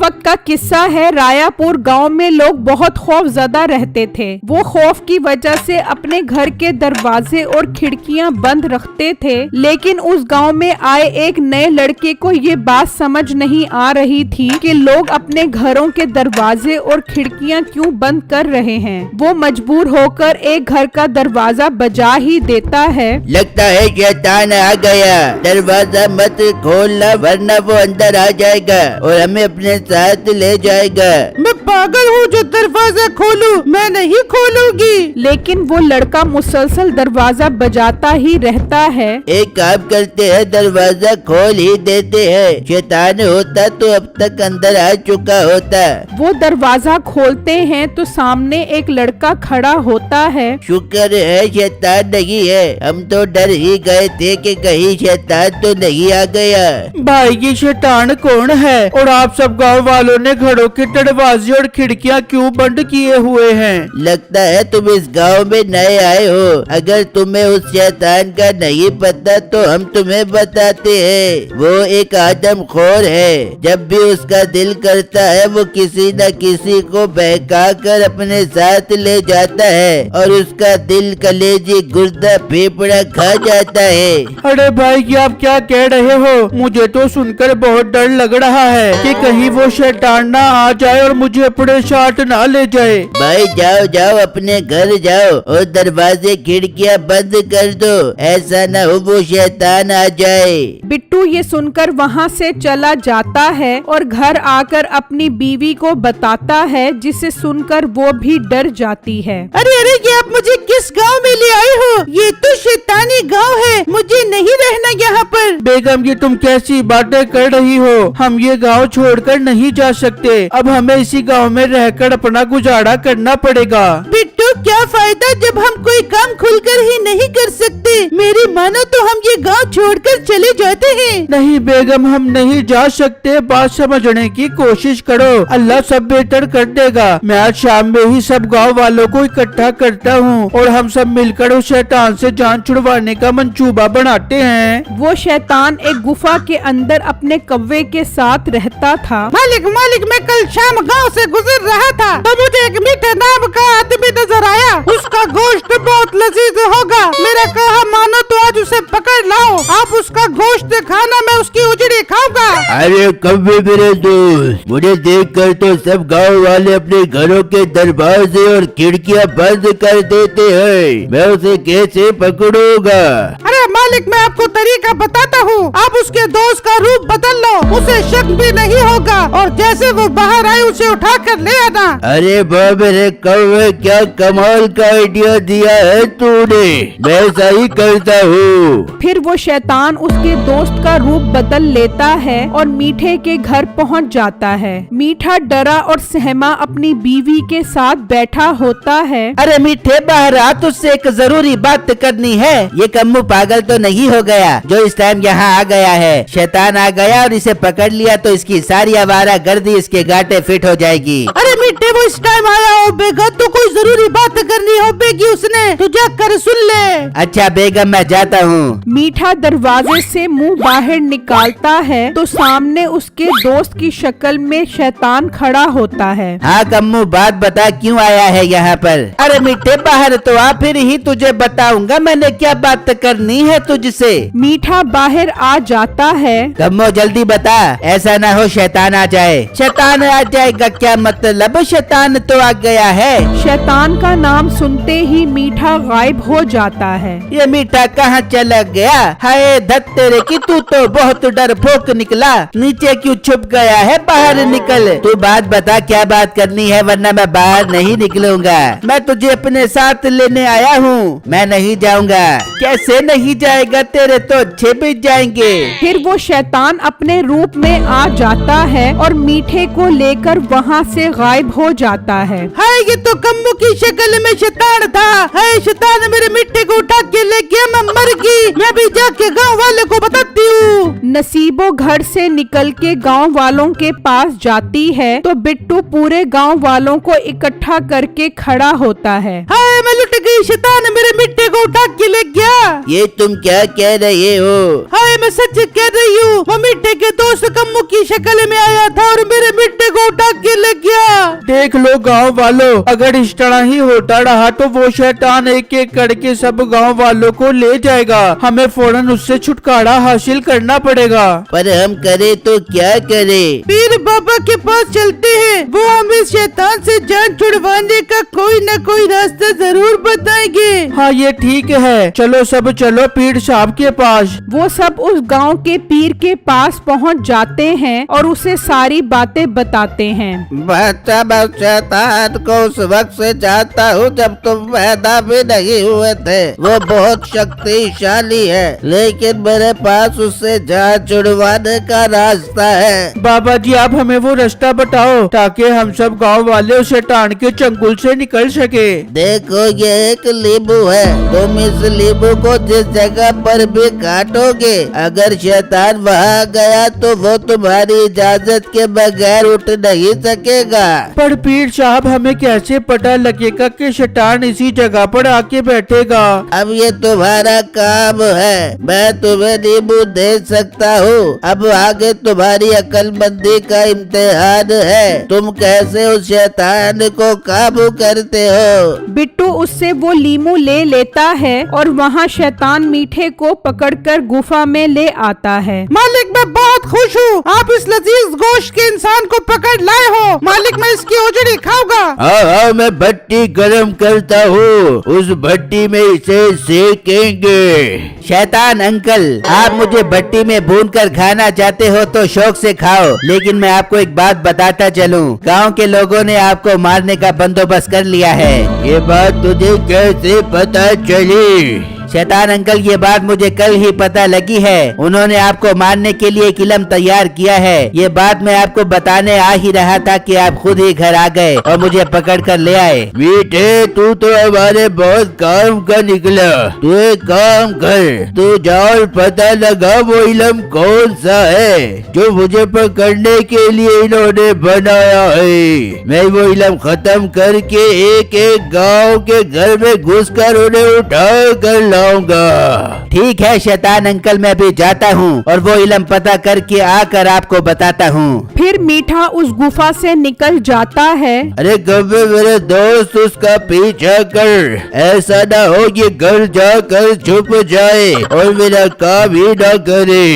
वक्त का किस्सा है। रायापुर गांव में लोग बहुत खौफजदा रहते थे। वो खौफ की वजह से अपने घर के दरवाजे और खिड़कियां बंद रखते थे। लेकिन उस गांव में आए एक नए लड़के को ये बात समझ नहीं आ रही थी कि लोग अपने घरों के दरवाजे और खिड़कियां क्यों बंद कर रहे हैं। वो मजबूर होकर एक घर का दरवाजा बजा ही देता है। लगता है शैतान आ गया, दरवाजा मत खोलना वरना वो अंदर आ जाएगा और हमें अपने साथ ले जाएगा। मैं पागल हूँ जो दरवाजा खोलूं, मैं नहीं खोलूंगी। लेकिन वो लड़का मुसलसल दरवाजा बजाता ही रहता है। एक काम करते हैं, दरवाजा खोल ही देते हैं। शैतान होता तो अब तक अंदर आ चुका होता। वो दरवाजा खोलते हैं तो सामने एक लड़का खड़ा होता है। शुक्र है शैतान नहीं है, हम तो डर ही गए थे कि कहीं शैतान तो नहीं आ गया। भाई ये शैतान कौन है और आप सब गांव वालों ने घरों के दरवाजे और खिड़कियां क्यों बंद किए हुए हैं? लगता है तुम इस गांव में नए आए हो। अगर तुम्हें उस शैतान का नहीं पता तो हम तुम्हें बताते हैं। वो एक आदमखोर है। जब भी उसका दिल करता है वो किसी न किसी को बहका कर अपने साथ ले जाता है और उसका दिल, कलेजी, गुर्दा, फेफड़ा खा जाता है। अरे भाई ये आप क्या कह रहे हो? मुझे तो सुनकर बहुत डर लग रहा है कि कहीं वो शैतान ना आ जाए और मुझे अपने साथ ना ले जाए। भाई जाओ जाओ अपने घर जाओ और दरवाजे खिड़कियां बंद कर दो, ऐसा न हो वो शैतान आ जाए। बिट्टू ये सुनकर वहाँ से चला जाता है और घर आकर अपनी बीवी को बताता है, जिसे सुनकर वो भी डर जाती है। अरे अरे ये आप मुझे किस गांव में ले आए हो? ये तो शैतानी गांव है, मुझे नहीं रहना यहाँ पर। बेगम ये तुम कैसी बातें कर रही हो? हम ये गांव छोड़कर नहीं जा सकते। अब हमें इसी गांव में रहकर अपना गुजारा करना पड़ेगा। बिट्टू क्या फायदा जब हम कोई काम खुलकर ही नहीं कर सकते। मेरी मानो तो हम ये गांव छोड़कर चले जाते हैं। नहीं बेगम हम नहीं जा सकते, बात समझने की कोशिश करो, अल्लाह सब बेहतर कर देगा। मैं आज शाम में ही सब गांव वालों को इकट्ठा करता हूँ और हम सब मिलकर उस शैतान से जान छुड़वाने का मंसूबा बनाते हैं। वो शैतान एक गुफा के अंदर अपने कौवे के साथ रहता था। मालिक मालिक मैं कल शाम गांव से गुजर रहा था तो मुझे एक मीठे नाम का आदमी नजर आया। उसका गोश्त बहुत लजीज होगा। मेरा कहा मानो तो आज उसे पकड़ लाओ, आप उसका गोश्त खाना, मैं उसकी उजड़ी खाऊंगा। अरे कब्बे मेरे दोस्त, मुझे देखकर तो सब गांव वाले अपने घरों के दरवाजे और खिड़कियां बंद कर देते हैं। मैं उसे कैसे पकड़ूंगा? अरे मालिक मैं आपको तरीका बताता हूँ, आप उसके दोस्त का रूप बदल लो, उसे शक भी नहीं होगा और जैसे वो बाहर आए उसे उठा कर ले आना। अरे वाह मेरे कौवे, क्या कमाल का आइडिया दिया है तूने, मैं ऐसा ही करता हूँ। फिर वो शैतान उसके दोस्त का रूप बदल लेता है और मीठे के घर पहुंच जाता है। मीठा डरा और सहमा अपनी बीवी के साथ बैठा होता है। अरे मीठे बाहर आ, तुझसे एक जरूरी बात करनी है। ये कम्मू पागल तो नहीं हो गया जो इस टाइम यहाँ आ गया है? शैतान आ गया और इसे पकड़ लिया तो इसकी सारी आवारा गर्दी इसके गांठे फिट हो जाएगी। अरे मीठे वो इस टाइम आया हो बेगा, तो कोई जरूरी बात करनी हो बेगी उसने, तू जाकर सुन ले। अच्छा बेगम मैं जाता हूँ। मीठा दरवाजे से मुंह बाहर निकालता है तो सामने उसके दोस्त की शक्ल में शैतान खड़ा होता है। हाँ कम्मू बात बता, क्यों आया है यहाँ पर? अरे मीठे बाहर तो आ, फिर ही तुझे बताऊंगा मैंने क्या बात करनी है तुझसे। मीठा बाहर आ जाता है। कम्मू जल्दी बता, ऐसा ना हो शैतान आ जाए। शैतान आ जाएगा क्या मतलब? शैतान तो आ गया है। शैतान का नाम सुनते ही मीठा गायब हो जाता है। ये मीठा कहाँ चला गया? हाय धत तेरे की, तू तो बहुत डरपोक निकला। नीचे क्यों छुप गया है? बाहर निकल। तू बात बता, क्या बात करनी है, वरना मैं बाहर नहीं निकलूंगा। मैं तुझे अपने साथ लेने आया हूँ, मैं नहीं जाऊंगा। कैसे नहीं जाएगा? तेरे तो अच्छे भी जाएंगे। फिर वो शैतान अपने रूप में आ जाता है और मीठे को लेकर वहाँ से गायब हो जाता है। हाय ये तो कम्मू की शक्ल में शैतान था। हाय शैतान मेरे मिट्टी को उठा के ले गया, मैं मर गई। मैं भी जाके गांव वाले को बताती हूँ। नसीबो घर से निकल के गांव वालों के पास जाती है तो बिट्टू पूरे गांव वालों को इकट्ठा करके खड़ा होता है। हाय मैं लुट गई, शैतान मेरे मिट्टी को उठा के ले गया। ये तुम क्या कह रहे हो? हाय मैं सच कह रही हूँ, वो मिट्टी के दोस्त कम्मू की शक्ल में आया था और मेरे मिट्टी को को उठा के ले गया। देख लो गांव वालों, अगर इस तरह ही होता रहा तो वो शैतान एक एक करके सब गांव वालों को ले जाएगा। हमें फौरन उससे छुटकारा हासिल करना पड़ेगा। पर हम करे तो क्या करे? पीर बाबा के पास चलते हैं, वो हमें शैतान से जान छुड़वाने का कोई न कोई रास्ता जरूर बताएंगे। हाँ ये ठीक है, चलो सब चलो पीर साहब के पास। वो सब उस गांव के पीर के पास पहुंच जाते हैं और उसे सारी बातें बताते हैं। बच्चा मैं शैतान को उस वक्त से जानता हूँ जब तुम पैदा भी नहीं हुए थे। वो बहुत शक्तिशाली है, लेकिन मेरे पास उससे जान छुड़वाने का रास्ता है। बाबा जी आप हमें वो रास्ता बताओ ताकि हम सब गांव वाले उस शैतान के चंगुल से निकल सके। देखो ये एक नींबू है, तुम इस नींबू को जिस जगह पर भी काटोगे, अगर शैतान वहाँ गया तो वो तुम्हारी इजाजत के बगैर उठ नहीं सकेगा। पर पीर साहब हमें कैसे पता लगेगा कि शैतान इसी जगह पर आके बैठेगा? अब ये तुम्हारा काम है, मैं तुम्हें नींबू दे सकता हूँ। अब आगे तुम्हारी अक्लमंदी का इम्तिहान है, तुम कैसे उस शैतान को काबू करते हो। बिट्टू उससे वो लीमू ले लेता है और वहाँ शैतान मीठे को पकड़कर गुफा में ले आता है। मालिक मैं बहुत खुश हूँ, आप इस लजीज गोश्त के इंसान को पकड़ लाए हो। मालिक मैं इसकी ओजड़ी खाऊंगा। हाँ मैं भट्टी गरम करता हूँ, उस भट्टी में इसे सेकेंगे। शैतान अंकल, आप मुझे भट्टी में भूनकर खाना चाहते हो तो शौक से खाओ, लेकिन मैं आपको एक बात बताता चलूं, गांव के लोगों ने आपको मारने का बंदोबस्त कर लिया है। ये बात तुझे कैसे पता चली? शैतान अंकल ये बात मुझे कल ही पता लगी है, उन्होंने आपको मारने के लिए एक इलम तैयार किया है। ये बात मैं आपको बताने आ ही रहा था कि आप खुद ही घर आ गए और मुझे पकड़ कर ले आए। बेटे तू तो हमारे बहुत काम का निकला, तू एक काम कर, तू जा और पता लगा वो इलम कौन सा है जो मुझे पकड़ने के लिए इन्होंने बनाया है। मैं वो इलम खत्म करके एक एक गाँव के घर में घुसकर उन्हें उठा कर ठीक है शैतान अंकल, मैं भी जाता हूँ और वो इलम पता करके आकर आपको बताता हूँ। फिर मीठा उस गुफा से निकल जाता है। अरे कभी मेरे दोस्त उसका पीछा कर, ऐसा ना हो कि घर जाकर छुप जाए और मेरा काम ही ना करे।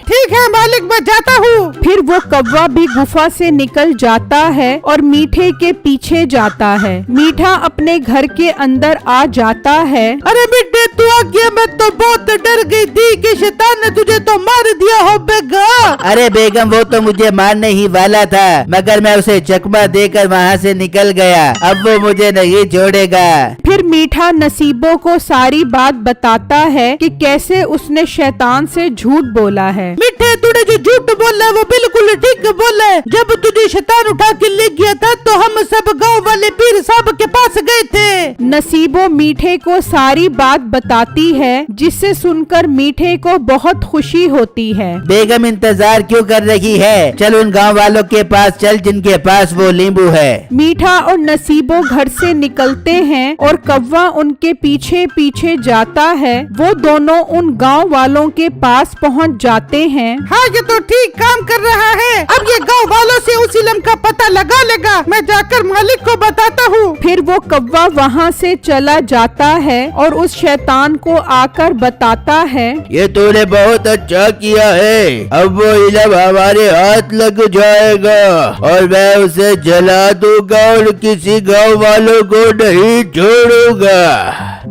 ठीक है मालिक मैं जाता हूँ। फिर वो कौवा भी गुफा से निकल जाता है और मीठे के पीछे जाता है। मीठा अपने घर के अंदर आ जाता है। अरे बेटे तू आ गया, मैं तो बहुत डर गई थी कि शैतान ने तुझे तो मार दिया हो बेगा। अरे बेगम वो तो मुझे मारने ही वाला था, मगर मैं उसे चकमा देकर वहाँ से निकल गया, अब वो मुझे नहीं छोड़ेगा। फिर मीठा नसीबों को सारी बात बताता है कि कैसे उसने शैतान से झूठ बोला है। मिठे तूने जो झूठ बोला वो बिल्कुल ठीक बोला है। जब तुझे शैतान उठा के ले गया था तो हम सब गांव वाले पीर साहब के पास गए थे। नसीबो मीठे को सारी बात बताती है, जिससे सुनकर मीठे को बहुत खुशी होती है। बेगम इंतजार क्यों कर रही है, चल उन गांव वालों के पास चल जिनके पास वो नींबू है। मीठा और नसीबो घर से निकलते हैं और कौवा उनके पीछे पीछे जाता है। वो दोनों उन गांव वालों के पास पहुंच जाते हैं। हाँ ये तो ठीक काम कर रहा है, अब ये गांव वालों से उस इलम का पता लगा लेगा। मैं जाकर मालिक को बताता हूँ। फिर वो कौवा वहाँ से चला जाता है और उस शैतान को आकर बताता है, ये तूने बहुत अच्छा किया है, अब वो इलम हमारे हाथ लग जाएगा और मैं उसे जला दूंगा और किसी गांव वालों को नहीं छोड़ूंगा।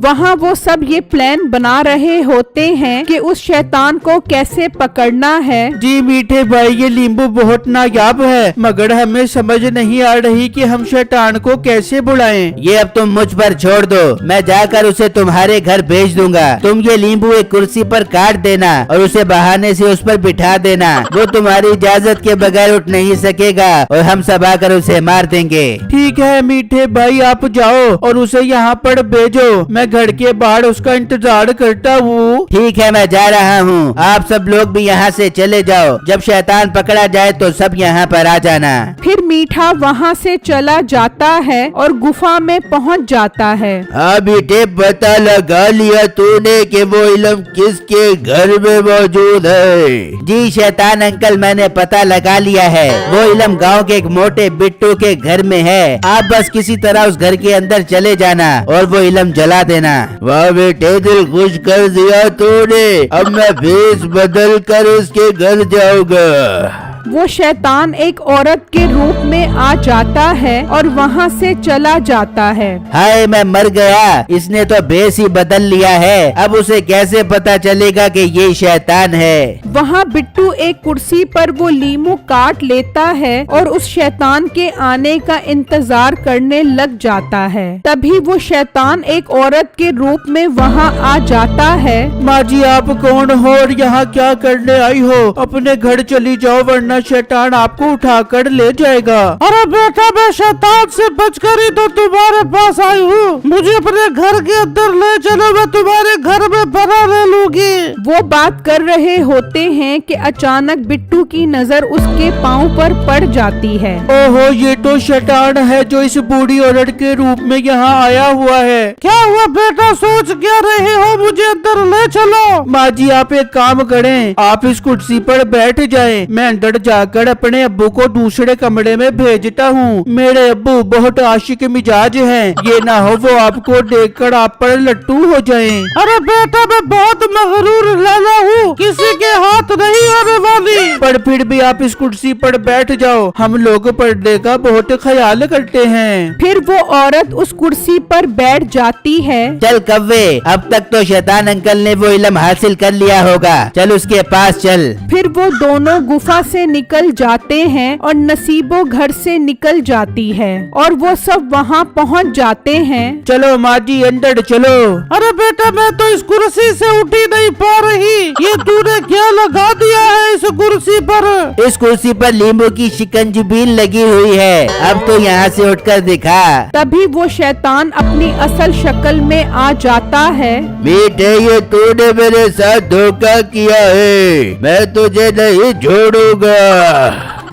वहाँ वो सब ये प्लान बना रहे होते हैं कि उस शैतान को कैसे पकड़ना है। जी मीठे भाई ये नींबू बहुत नायाब है, मगर हमें समझ नहीं आ रही कि हम शैतान को कैसे बुलाएं। ये अब तुम मुझ पर छोड़ दो, मैं जाकर उसे तुम्हारे घर भेज दूंगा। तुम ये नींबू एक कुर्सी पर काट देना और उसे बहाने से उस पर बिठा देना। वो तुम्हारी इजाजत के बगैर उठ नहीं सकेगा और हम सब आकर उसे मार देंगे। ठीक है मीठे भाई आप जाओ और उसे यहाँ पर भेजो, मैं घर के बाहर उसका इंतजार करता हूँ। ठीक है, मैं जा रहा हूँ। आप सब लोग भी यहाँ से चले जाओ। जब शैतान पकड़ा जाए तो सब यहाँ पर आ जाना। फिर मीठा वहाँ से चला जाता है और गुफा में पहुँच जाता है। हाँ बेटे, पता लगा लिया तूने कि वो इल्म किसके घर में मौजूद है? जी शैतान अंकल, मैंने पता लगा लिया है। वो इल्म गांव के एक मोटे बिट्टू के घर में है। आप बस किसी तरह उस घर के अंदर चले जाना और वो इल्म जला देना। वाह बेटे, दिल खुश कर दिया तूने। अब मैं भेष बदल कर उसके घर जाऊंगा। वो शैतान एक औरत के रूप में आ जाता है और वहाँ से चला जाता है। हाय, मैं मर गया। इसने तो भेष ही बदल लिया है। अब उसे कैसे पता चलेगा कि ये शैतान है? वहाँ बिट्टू एक कुर्सी पर वो लीमू काट लेता है और उस शैतान के आने का इंतजार करने लग जाता है। तभी वो शैतान एक औरत के रूप में वहाँ आ जाता है। माँ जी, आप कौन हो और यहाँ क्या करने आई हो? अपने घर चली जाओ वरना शैतान आपको उठाकर ले जाएगा। अरे बेटा, मैं शैतान से बचकर ही तो तुम्हारे पास आई हूँ। मुझे अपने घर के अंदर ले चलो, मैं तुम्हारे घर में बना ले लूंगी। वो बात कर रहे होते हैं कि अचानक बिट्टू की नजर उसके पाँव पर पड़ जाती है। ओहो, ये तो शैतान है जो इस बूढ़ी औरत के रूप में यहाँ आया हुआ है। क्या हुआ बेटा, सोच क्या रहे हो? मुझे अंदर ले चलो। माँ जी, आप एक काम करें, आप इस कुर्सी पर बैठ जाएं। मैं अंदर जाकर अपने अब्बू को दूसरे कमरे में भेजता हूँ। मेरे अब्बू बहुत आशिक मिजाज हैं। ये ना हो वो आपको देखकर आप पर लट्टू हो जाएं। अरे बेटा, मैं बहुत मगरूर लाला हूँ, किसी के हाथ नहीं आने वाली। पर फिर भी आप इस कुर्सी पर बैठ जाओ, हम लोग पर्दे का बहुत ख्याल करते हैं। फिर वो औरत उस कुर्सी पर बैठ जाती है। चल कव्वे, अब तक तो शैतान अंकल ने वो इल्म हासिल कर लिया होगा। चल उसके पास चल। फिर वो दोनों गुफा से निकल जाते हैं और नसीबो घर से निकल जाती है और वो सब वहाँ पहुँच जाते हैं। चलो माँ जी, अंदर चलो। अरे बेटा, मैं तो इस कुर्सी से उठ ही नहीं पा रही। ये तूने क्या लगा दिया है इस कुर्सी पर? इस कुर्सी पर लींबू की शिकंजी लगी हुई है। अब तो यहाँ से उठकर दिखा। तभी वो शैतान अपनी असल शक्ल में आ जाता है। बेटे, ये तूने मेरे साथ धोखा किया है। मैं तुझे नहीं छोड़ूंगा।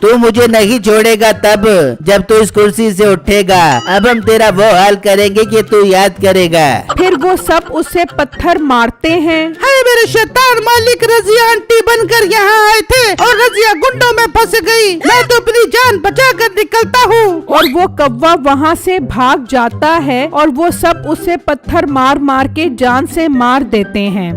तू मुझे नहीं छोड़ेगा तब जब तू इस कुर्सी से उठेगा। अब हम तेरा वो हाल करेंगे कि तू याद करेगा। फिर वो सब उसे पत्थर मारते हैं। हाय, मेरे शैतान मालिक रजिया आंटी बनकर यहाँ आए थे और रजिया गुंडों में फंस गई। मैं तो अपनी जान बचाकर निकलता हूँ। और वो कौवा वहाँ से भाग जाता है और वो सब उसे पत्थर मार मार के जान से मार देते हैं।